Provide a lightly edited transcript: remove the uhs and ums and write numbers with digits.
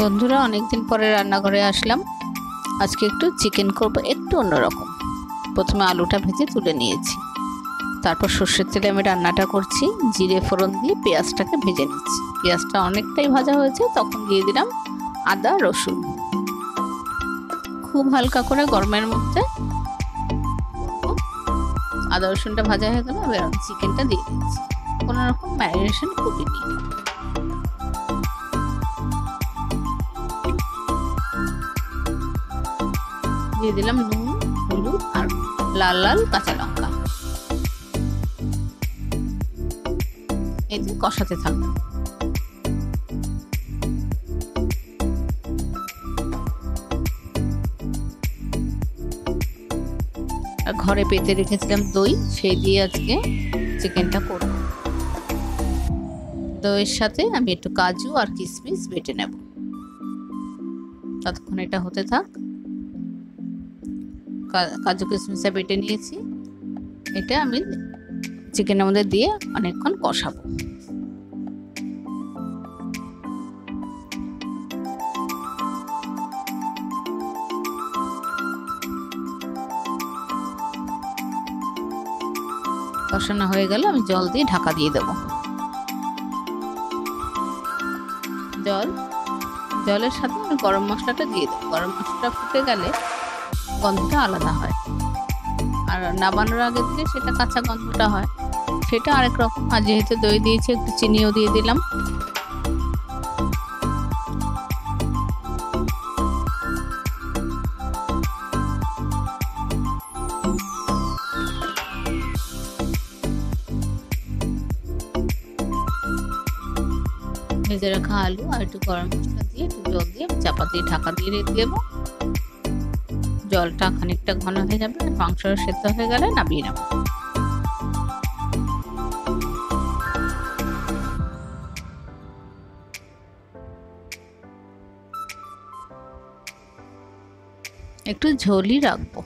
বন্ধুরা, অনেকদিন পরে রান্নাঘরে আসলাম। আজকে একটু চিকেন করব, একটু অন্যরকম। প্রথমে আলুটা ভেজে তুলে নিয়েছি, তারপর সর্ষের তেলে আমি রান্নাটা করছি। জিরে ফোড়ন দিয়ে পেঁয়াজটাকে ভেজে নিচ্ছি। পেঁয়াজটা অনেকটাই ভাজা হয়েছে, তখন দিয়ে দিলাম আদা রসুন। খুব হালকা করে গরমের মধ্যে আদা রসুনটা ভাজা হয়ে গেলে এবার আমি চিকেনটা দিয়ে দিচ্ছি। কোনো রকম ম্যারিনেশন করিনি। দিয়ে দিলাম নুন, হলুদ আর লাল লাল কাঁচা লঙ্কা। এই যে কষাতে থাকবো। আর ঘরে পেতে রেখেছিলাম দই, সেই দিয়ে আজকে চিকেনটা করব। দইয়ের সাথে আমি একটু কাজু আর কিশমিশ বেটে নেব। ততক্ষণ এটা হতে থাক। কাজু কিশমিশটা বেটে নিয়েছি, এটা আমি চিকেনের মধ্যে দিয়ে অনেকক্ষণ কষাবো। কষানো হয়ে গেলে আমি জল দিয়ে ঢাকা দিয়ে দেবো। জলের সাথে আমি গরম মশলাটা দিয়ে দেবো। গরম মশলাটা ফুটে গেলে গন্ধটা আলাদা হয়, আর নামানোর আগে দিলে সেটা কাঁচা গন্ধটা হয়, সেটা আরেক রকম। আর যেহেতু দই দিয়েছি, একটু চিনিও দিয়ে দিলাম। ভেজে রাখা আলু আর একটু গরম মশলা দিয়ে একটু জল দিয়ে চাপা দিয়ে ঢাকা দিয়ে রেখে দেবো। জলটা খানিকটা ঘন হয়ে যাবে, মাংসটা সেদ্ধ হয়ে গেলে নামিয়ে নেব। একটু ঝোলই রাখবো।